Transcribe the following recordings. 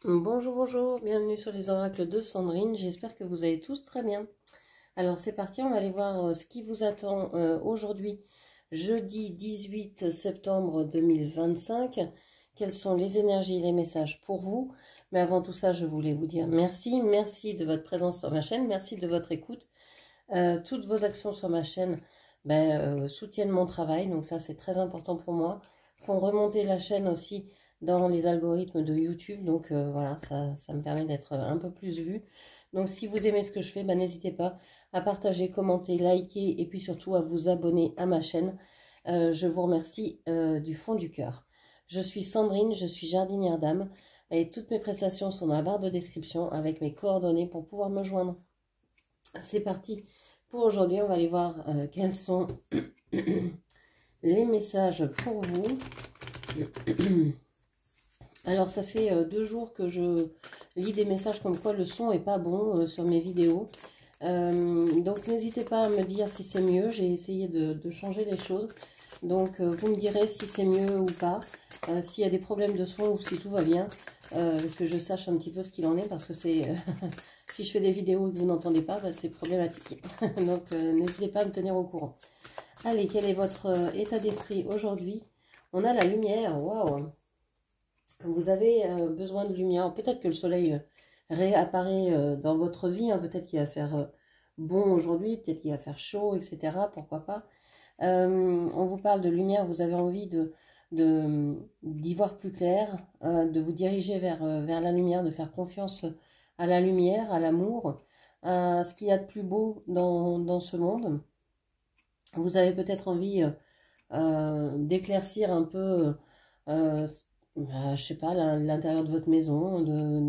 Bonjour, bonjour, bienvenue sur les oracles de Sandrine, j'espère que vous allez tous très bien. Alors c'est parti, on va aller voir ce qui vous attend aujourd'hui, jeudi 18 septembre 2025. Quelles sont les énergies et les messages pour vous? Mais avant tout ça, je voulais vous dire merci de votre présence sur ma chaîne, merci de votre écoute. Toutes vos actions sur ma chaîne soutiennent mon travail, donc ça c'est très important pour moi. Font remonter la chaîne aussi dans les algorithmes de YouTube, donc voilà, ça me permet d'être un peu plus vue. Donc si vous aimez ce que je fais, n'hésitez pas à partager, commenter, liker et puis surtout à vous abonner à ma chaîne. Je vous remercie du fond du cœur. Je suis Sandrine, je suis jardinière d'âme et toutes mes prestations sont dans la barre de description avec mes coordonnées pour pouvoir me joindre. C'est parti pour aujourd'hui, on va aller voir quels sont les messages pour vous. Alors ça fait 2 jours que je lis des messages comme quoi le son est pas bon sur mes vidéos. Donc n'hésitez pas à me dire si c'est mieux, j'ai essayé de changer les choses. Donc vous me direz si c'est mieux ou pas, s'il y a des problèmes de son ou si tout va bien, que je sache un petit peu ce qu'il en est, parce que c'est si je fais des vidéos et que vous n'entendez pas, c'est problématique. Donc n'hésitez pas à me tenir au courant. Allez, quel est votre état d'esprit aujourd'hui? On a la lumière, waouh! Vous avez besoin de lumière. Peut-être que le soleil réapparaît dans votre vie, hein. Peut-être qu'il va faire bon aujourd'hui, peut-être qu'il va faire chaud, etc. Pourquoi pas. On vous parle de lumière, vous avez envie d'y voir plus clair, de vous diriger vers la lumière, de faire confiance à la lumière, à l'amour, à ce qu'il y a de plus beau dans ce monde. Vous avez peut-être envie d'éclaircir un peu, je sais pas, l'intérieur de votre maison,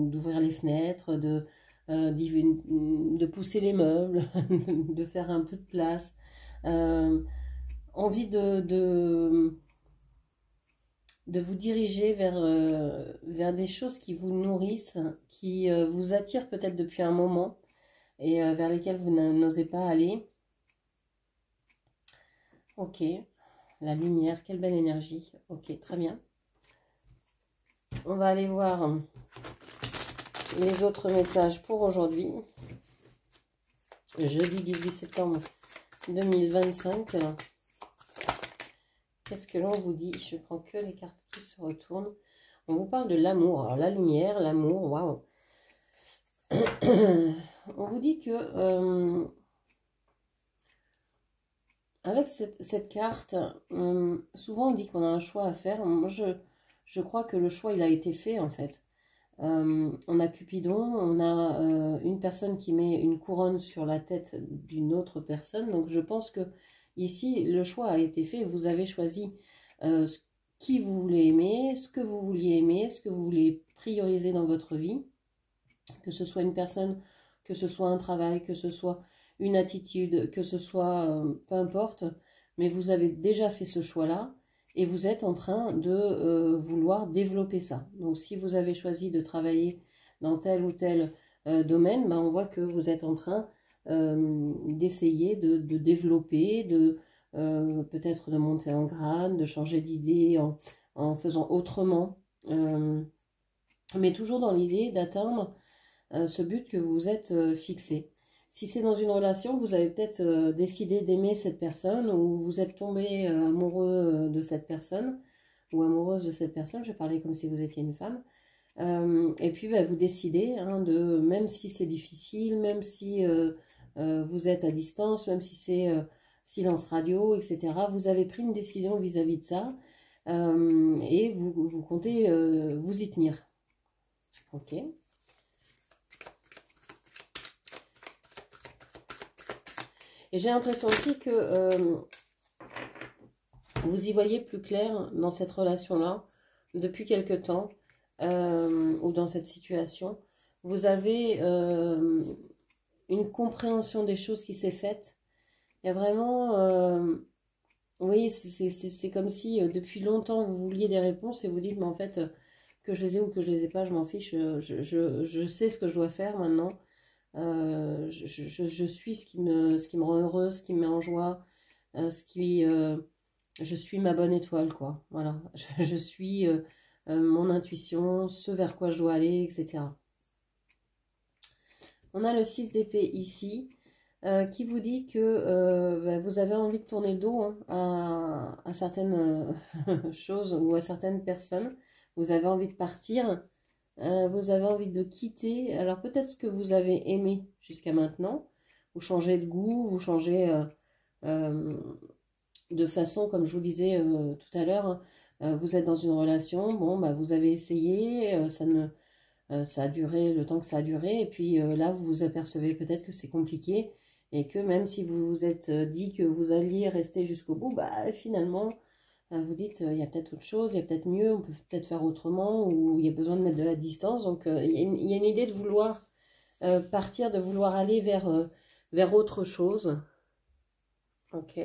d'ouvrir les fenêtres, de pousser les meubles, de faire un peu de place. Envie de vous diriger vers des choses qui vous nourrissent, qui vous attirent peut-être depuis un moment et vers lesquelles vous n'osez pas aller. Ok, la lumière, quelle belle énergie. Ok, très bien. On va aller voir les autres messages pour aujourd'hui. Jeudi 18 septembre 2025. Qu'est-ce que l'on vous dit? Je prends que les cartes qui se retournent. On vous parle de l'amour. Alors la lumière, l'amour, waouh. On vous dit que avec cette carte, souvent on dit qu'on a un choix à faire. Moi je crois que le choix il a été fait en fait. On a Cupidon, on a une personne qui met une couronne sur la tête d'une autre personne. Donc je pense que ici le choix a été fait. Vous avez choisi qui vous voulez aimer, ce que vous vouliez aimer, ce que vous voulez prioriser dans votre vie. Que ce soit une personne, que ce soit un travail, que ce soit une attitude, que ce soit peu importe. Mais vous avez déjà fait ce choix-là. Et vous êtes en train de vouloir développer ça. Donc si vous avez choisi de travailler dans tel ou tel domaine, on voit que vous êtes en train d'essayer de développer, peut-être de monter en grade, de changer d'idée en faisant autrement. Mais toujours dans l'idée d'atteindre ce but que vous êtes fixé. Si c'est dans une relation, vous avez peut-être décidé d'aimer cette personne ou vous êtes tombé amoureux de cette personne ou amoureuse de cette personne, je parlais comme si vous étiez une femme. Et puis vous décidez, hein, même si c'est difficile, même si vous êtes à distance, même si c'est silence radio, etc. Vous avez pris une décision vis-à-vis de ça et vous comptez vous y tenir. Ok. Et j'ai l'impression aussi que vous y voyez plus clair dans cette relation-là, depuis quelque temps, ou dans cette situation. Vous avez une compréhension des choses qui s'est faite. Il y a vraiment... oui, c'est comme si depuis longtemps vous vouliez des réponses et vous dites, mais en fait, que je les ai ou que je les ai pas, je m'en fiche. Je sais ce que je dois faire maintenant. Je suis ce qui me rend heureuse, ce qui me met en joie, je suis ma bonne étoile, quoi. Voilà, je suis mon intuition, ce vers quoi je dois aller, etc. On a le 6 d'épée ici, qui vous dit que bah, vous avez envie de tourner le dos hein, à certaines choses ou à certaines personnes. Vous avez envie de partir, vous avez envie de quitter. Alors peut-être ce que vous avez aimé jusqu'à maintenant, vous changez de goût, vous changez de façon, comme je vous disais tout à l'heure, vous êtes dans une relation, bon, bah, vous avez essayé, ça a duré le temps que ça a duré, et puis là, vous vous apercevez peut-être que c'est compliqué, et que même si vous vous êtes dit que vous alliez rester jusqu'au bout, bah, finalement, vous dites, il y a peut-être autre chose, il y a peut-être mieux, on peut peut-être faire autrement, ou il y a besoin de mettre de la distance, donc il y a une idée de vouloir partir, de vouloir aller vers autre chose. Ok.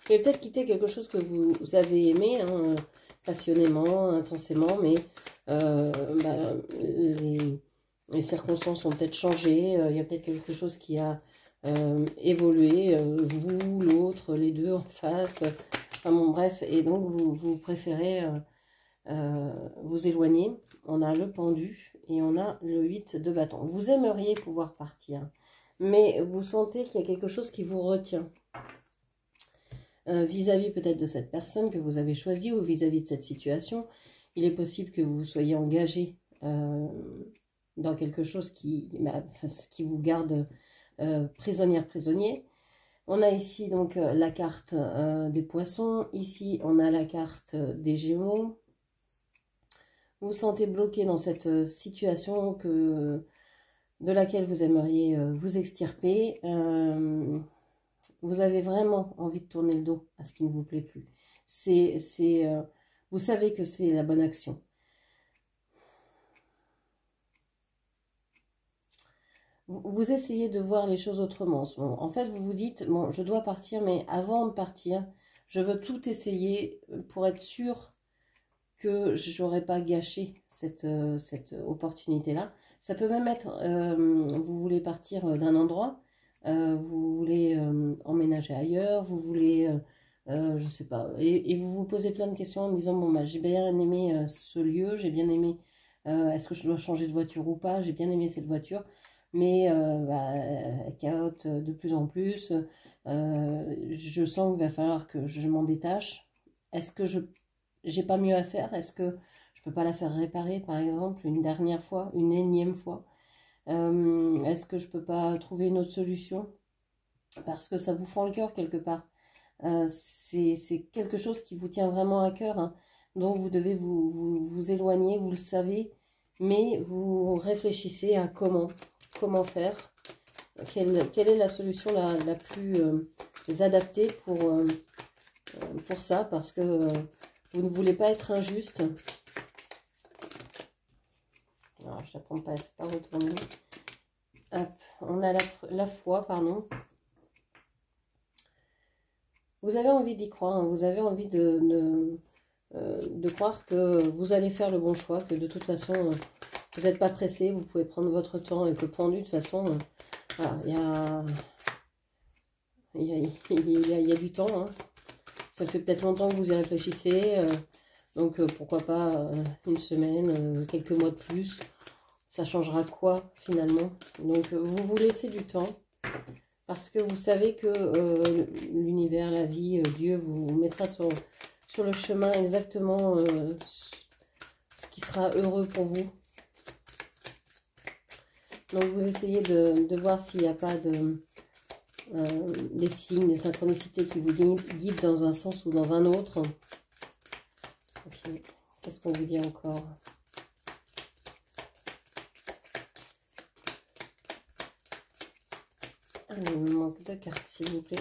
Vous allez peut-être quitter quelque chose que vous avez aimé, hein, passionnément, intensément, mais bah, les circonstances ont peut-être changé, il y a peut-être quelque chose qui a évolué, vous, l'autre, les deux en face, enfin bon bref, et donc vous préférez vous éloigner. On a le pendu et on a le 8 de bâton. Vous aimeriez pouvoir partir, mais vous sentez qu'il y a quelque chose qui vous retient. Vis-à-vis peut-être de cette personne que vous avez choisie ou vis-à-vis de cette situation, il est possible que vous soyez engagé dans quelque chose qui vous garde prisonnier. On a ici donc la carte des poissons, ici on a la carte des gémeaux. Vous vous sentez bloqué dans cette situation de laquelle vous aimeriez vous extirper. Vous avez vraiment envie de tourner le dos à ce qui ne vous plaît plus. Vous savez que c'est la bonne action. Vous essayez de voir les choses autrement en ce moment. En fait, vous vous dites, bon, je dois partir, mais avant de partir, je veux tout essayer pour être sûr que je n'aurai pas gâché cette opportunité-là. Ça peut même être, vous voulez partir d'un endroit, vous voulez emménager ailleurs, vous voulez, je ne sais pas, et vous vous posez plein de questions en disant, bon, bah, j'ai bien aimé ce lieu, j'ai bien aimé, est-ce que je dois changer de voiture ou pas, j'ai bien aimé cette voiture, mais bah, elle cahote de plus en plus, je sens qu'il va falloir que je m'en détache. Est-ce que j'ai pas mieux à faire? Est-ce que je peux pas la faire réparer, par exemple, une dernière fois, une énième fois? Est-ce que je peux pas trouver une autre solution? Parce que ça vous fend le cœur quelque part. C'est quelque chose qui vous tient vraiment à cœur, hein, dont vous devez vous éloigner, vous le savez, mais vous réfléchissez à comment faire, quelle est la solution la plus adaptée pour ça, parce que vous ne voulez pas être injuste. Alors, je ne la prends pas, c'est pas retourné. Hop, on a la foi, pardon. Vous avez envie d'y croire, hein, vous avez envie de croire que vous allez faire le bon choix, que de toute façon, vous n'êtes pas pressé, vous pouvez prendre votre temps avec le pendu, de toute façon, voilà, il y a du temps, hein. Ça fait peut-être longtemps que vous y réfléchissez, donc pourquoi pas une semaine, quelques mois de plus, ça changera quoi finalement? Donc vous vous laissez du temps, parce que vous savez que l'univers, la vie, Dieu vous mettra sur le chemin exactement ce qui sera heureux pour vous. Donc vous essayez de voir s'il n'y a pas des signes, des synchronicités qui vous guident dans un sens ou dans un autre. Okay. Qu'est-ce qu'on vous dit encore? Allez, il me manque 2 cartes, s'il vous plaît.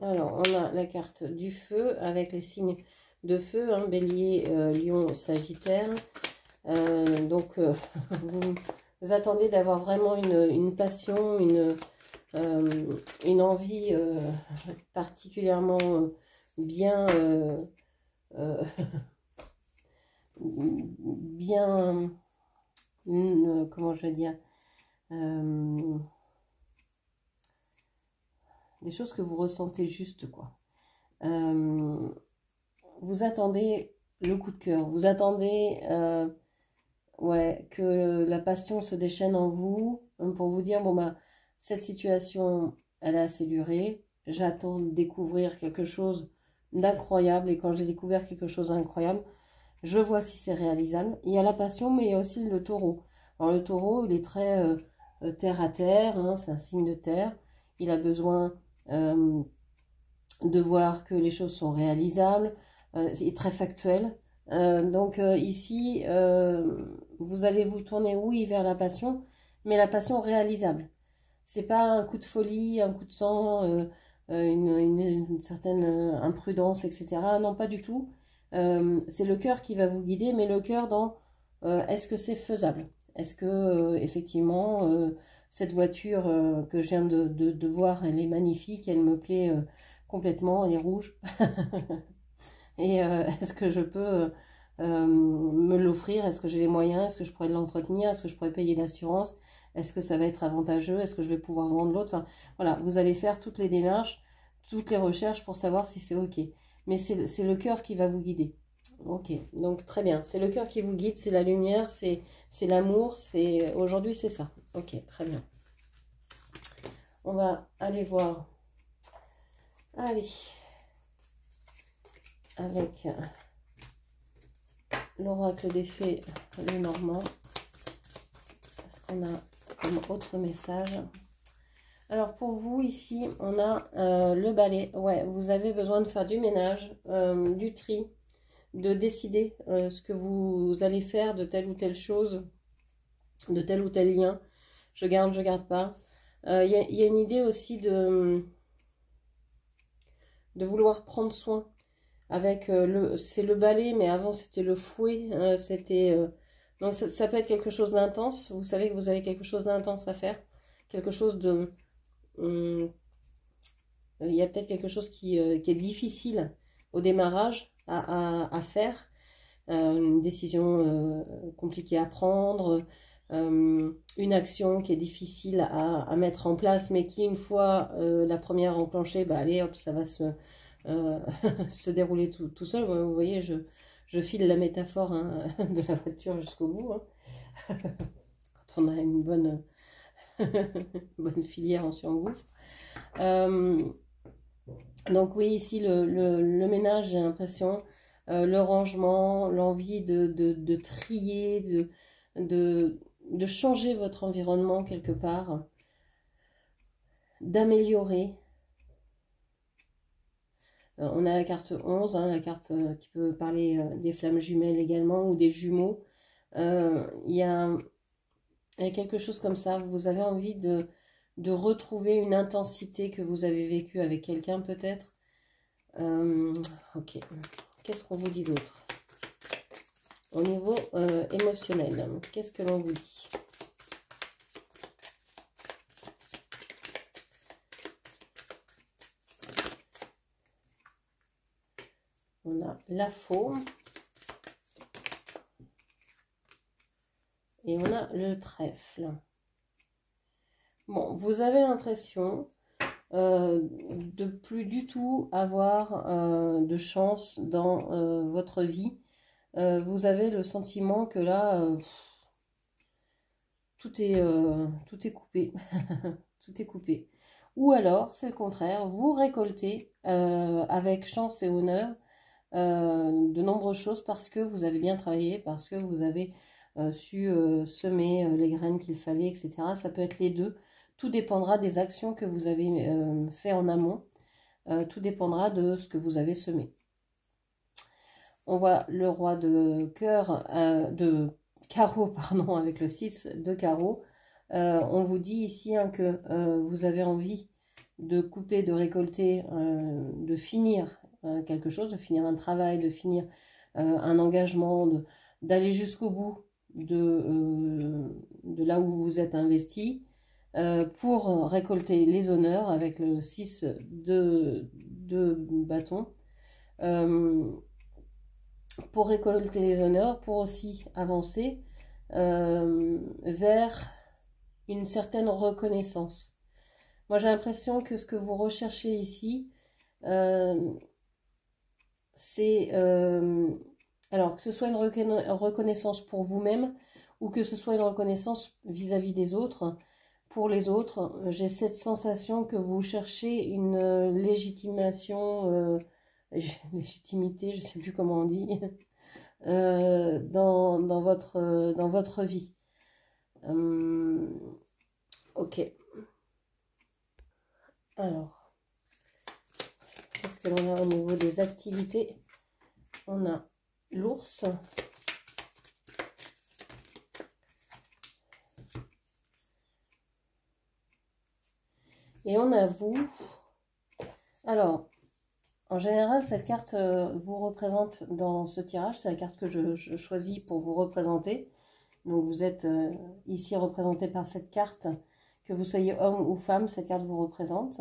Alors, on a la carte du feu avec les signes de feu, hein, Bélier, Lion, Sagittaire. Donc, vous attendez d'avoir vraiment une passion, une envie particulièrement bien, bien, comment je vais dire, des choses que vous ressentez juste, quoi. Vous attendez le coup de cœur, vous attendez ouais, que la passion se déchaîne en vous pour vous dire, bon bah, cette situation, elle a assez duré, j'attends de découvrir quelque chose d'incroyable, et quand j'ai découvert quelque chose d'incroyable, je vois si c'est réalisable. Il y a la passion, mais il y a aussi le taureau. Alors le taureau, il est très terre à terre, hein, c'est un signe de terre, il a besoin de voir que les choses sont réalisables, il est très factuel. Donc ici, vous allez vous tourner, oui, vers la passion, mais la passion réalisable. C'est pas un coup de folie, un coup de sang, une certaine imprudence, etc. Non, pas du tout. C'est le cœur qui va vous guider, mais le cœur dans est-ce que c'est faisable? Est-ce que effectivement cette voiture que je viens de voir, elle est magnifique, elle me plaît complètement, elle est rouge. Et est-ce que je peux me l'offrir? Est-ce que j'ai les moyens? Est-ce que je pourrais l'entretenir? Est-ce que je pourrais payer l'assurance? Est-ce que ça va être avantageux? Est-ce que je vais pouvoir vendre l'autre? Enfin, voilà, vous allez faire toutes les démarches, toutes les recherches pour savoir si c'est OK. Mais c'est le cœur qui va vous guider. OK, donc très bien. C'est le cœur qui vous guide, c'est la lumière, c'est l'amour. Aujourd'hui, c'est ça. OK, très bien. On va aller voir. Allez. Avec l'oracle des fées, le Normand. Qu'est-ce qu'on a comme autre message? Alors pour vous ici, on a le balai. Ouais, vous avez besoin de faire du ménage, du tri, de décider ce que vous allez faire de telle ou telle chose, de tel ou tel lien. Je garde pas. Il y a une idée aussi de vouloir prendre soin. Avec c'est le balai, mais avant c'était le fouet, donc ça peut être quelque chose d'intense. Vous savez que vous avez quelque chose d'intense à faire, quelque chose de il y a peut-être quelque chose qui est difficile au démarrage à faire, une décision compliquée à prendre, une action qui est difficile à mettre en place, mais qui une fois la première enclenchée, bah allez hop, ça va se dérouler tout seul. Vous voyez, je file la métaphore hein, de la voiture jusqu'au bout. Hein. Quand on a une bonne filière en surengouffre. Donc oui, ici, le ménage, j'ai l'impression, le rangement, l'envie de trier, de changer votre environnement quelque part, d'améliorer. On a la carte 11, hein, la carte qui peut parler des flammes jumelles également, ou des jumeaux. Il y a quelque chose comme ça, vous avez envie de retrouver une intensité que vous avez vécue avec quelqu'un peut-être. Ok, qu'est-ce qu'on vous dit d'autre? Au niveau émotionnel, qu'est-ce que l'on vous dit? On a la faux. Et on a le trèfle. Bon, vous avez l'impression de plus du tout avoir de chance dans votre vie. Vous avez le sentiment que là, tout est coupé. Tout est coupé. Ou alors, c'est le contraire, vous récoltez avec chance et honneur de nombreuses choses parce que vous avez bien travaillé, parce que vous avez su semer les graines qu'il fallait, etc. Ça peut être les deux. Tout dépendra des actions que vous avez fait en amont. Tout dépendra de ce que vous avez semé. On voit le roi de cœur, de carreau, pardon, avec le 6 de carreau. On vous dit ici hein, que vous avez envie de couper, de récolter, de finir quelque chose, de finir un travail, de finir un engagement, d'aller jusqu'au bout de là où vous êtes investi pour récolter les honneurs avec le 6 de bâton. Pour récolter les honneurs, pour aussi avancer vers une certaine reconnaissance. Moi, j'ai l'impression que ce que vous recherchez ici, c'est... alors, que ce soit une reconnaissance pour vous-même ou que ce soit une reconnaissance vis-à-vis des autres. Pour les autres, j'ai cette sensation que vous cherchez une légitimation, légitimité, je ne sais plus comment on dit, dans votre vie. Ok. Alors, qu'est-ce que l'on a au niveau des activités? On a l'ours. Et on a vous. Alors, en général, cette carte vous représente dans ce tirage. C'est la carte que je choisis pour vous représenter. Donc, vous êtes ici représenté par cette carte. Que vous soyez homme ou femme, cette carte vous représente.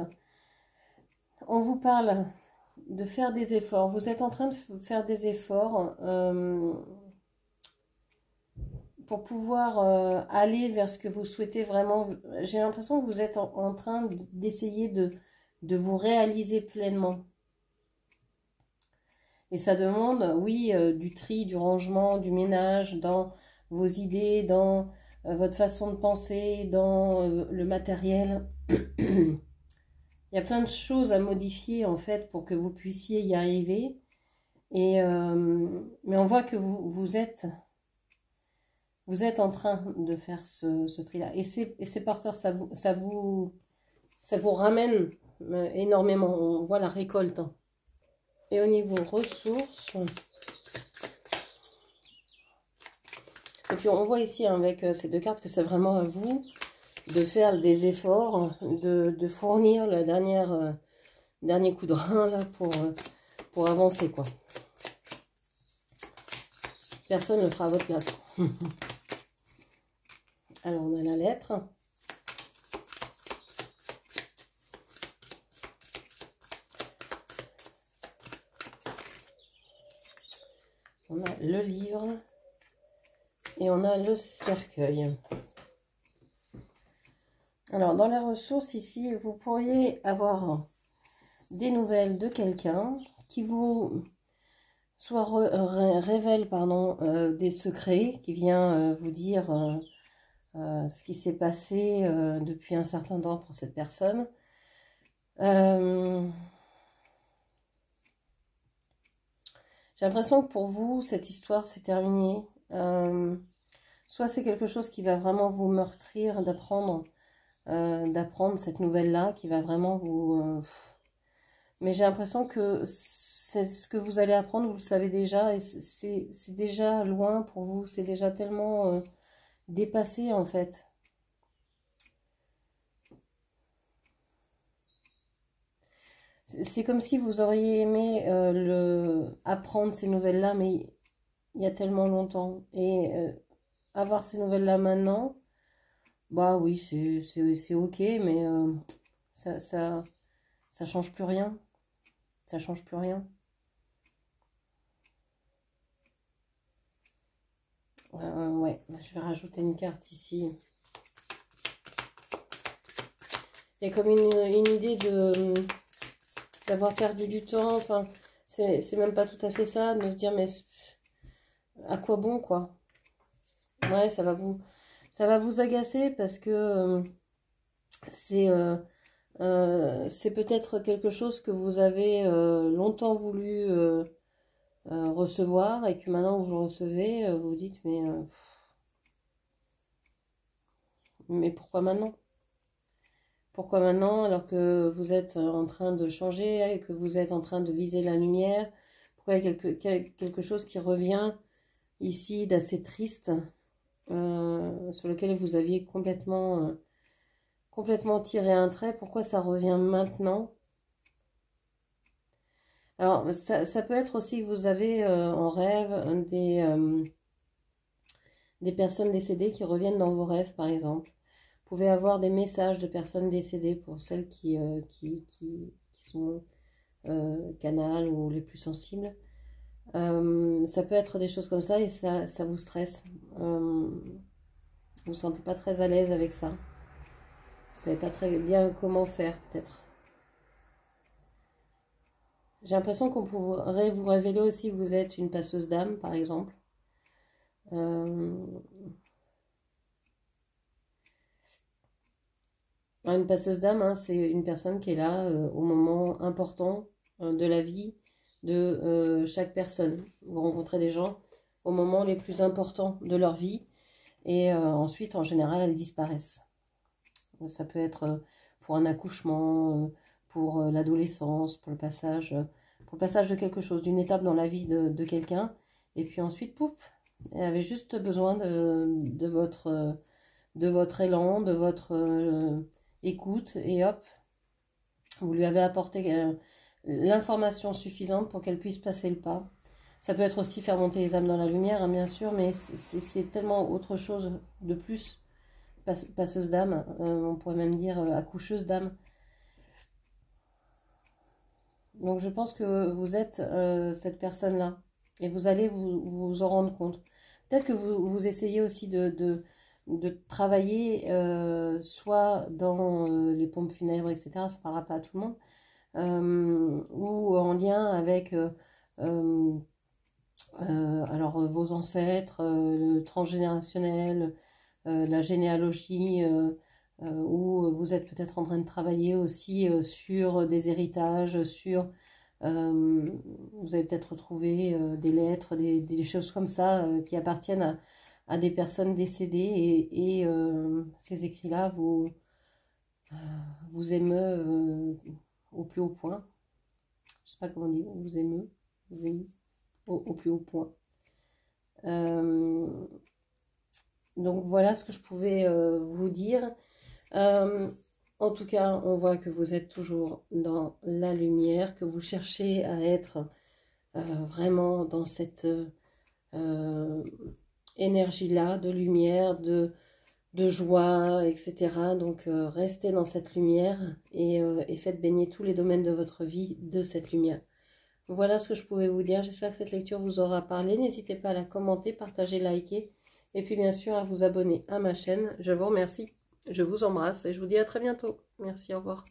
On vous parle de faire des efforts. Vous êtes en train de faire des efforts pour pouvoir aller vers ce que vous souhaitez vraiment. J'ai l'impression que vous êtes en train d'essayer de vous réaliser pleinement. Et ça demande, oui, du tri, du rangement, du ménage dans vos idées, dans votre façon de penser, dans le matériel. Il y a plein de choses à modifier en fait pour que vous puissiez y arriver. Et, mais on voit que vous êtes en train de faire ce tri-là. Et c'est porteur, ça vous ramène énormément. On voit la récolte. Et au niveau ressources, et puis on voit ici avec ces deux cartes que c'est vraiment à vous de faire des efforts, de fournir le dernier coup de rein là, pour avancer, quoi. Personne ne le fera à votre place. Alors, on a la lettre. On a le livre. Et on a le cercueil. Alors, dans les ressources, ici, vous pourriez avoir des nouvelles de quelqu'un qui vous soit révèle des secrets, qui vient vous dire ce qui s'est passé depuis un certain temps pour cette personne. J'ai l'impression que pour vous, cette histoire s'est terminée. Soit c'est quelque chose qui va vraiment vous meurtrir d'apprendre cette nouvelle-là, qui va vraiment vous... Mais j'ai l'impression que c'est ce que vous allez apprendre, vous le savez déjà, et c'est déjà loin pour vous, c'est déjà tellement dépassé en fait. C'est comme si vous auriez aimé apprendre ces nouvelles-là, mais il y a tellement longtemps. Et avoir ces nouvelles-là maintenant, bah oui, c'est ok, mais ça change plus rien. Ça change plus rien. Ouais, je vais rajouter une carte ici. Il y a comme une idée d'avoir perdu du temps. Enfin, c'est même pas tout à fait ça, de se dire, mais à quoi bon, quoi. Ouais, ça va vous agacer parce que c'est peut-être quelque chose que vous avez longtemps voulu recevoir et que maintenant vous le recevez, vous vous dites, mais pourquoi maintenant? Pourquoi maintenant alors que vous êtes en train de changer et que vous êtes en train de viser la lumière? Pourquoi il y a quelque chose qui revient ici d'assez triste sur lequel vous aviez complètement tiré un trait? Pourquoi ça revient maintenant? Alors, ça peut être aussi que vous avez en rêve des personnes décédées qui reviennent dans vos rêves, par exemple. Vous pouvez avoir des messages de personnes décédées pour celles qui sont canales ou les plus sensibles. Ça peut être des choses comme ça et ça vous stresse. Vous ne vous sentez pas très à l'aise avec ça. Vous savez pas très bien comment faire, peut-être. J'ai l'impression qu'on pourrait vous révéler aussi que vous êtes une passeuse d'âme, par exemple. Euh, une passeuse d'âme, hein, c'est une personne qui est là au moment important de la vie de chaque personne. Vous rencontrez des gens au moment les plus importants de leur vie et ensuite, en général, elles disparaissent. Ça peut être pour un accouchement, pour l'adolescence, pour le passage de quelque chose, d'une étape dans la vie de quelqu'un. Et puis ensuite, pouf, elle avait juste besoin de votre élan, de votre écoute, et hop, vous lui avez apporté l'information suffisante pour qu'elle puisse passer le pas. Ça peut être aussi faire monter les âmes dans la lumière, hein, bien sûr, mais c'est tellement autre chose de plus. Passeuse d'âme, on pourrait même dire accoucheuse d'âme. Donc je pense que vous êtes cette personne-là et vous allez vous en rendre compte. Peut-être que vous essayez aussi de travailler soit dans les pompes funèbres, etc. Ça ne parlera pas à tout le monde. Ou en lien avec alors vos ancêtres, le transgénérationnel, la généalogie, où vous êtes peut-être en train de travailler aussi sur des héritages, sur vous avez peut-être retrouvé des lettres, des choses comme ça qui appartiennent à des personnes décédées et ces écrits-là vous émeut au plus haut point. Je sais pas comment dire, vous émeut au plus haut point. Donc voilà ce que je pouvais vous dire. En tout cas, on voit que vous êtes toujours dans la lumière, que vous cherchez à être vraiment dans cette énergie-là, de lumière, de joie, etc. Donc restez dans cette lumière et faites baigner tous les domaines de votre vie de cette lumière. Voilà ce que je pouvais vous dire. J'espère que cette lecture vous aura parlé. N'hésitez pas à la commenter, partager, liker. Et puis bien sûr à vous abonner à ma chaîne. Je vous remercie, je vous embrasse et je vous dis à très bientôt. Merci, au revoir.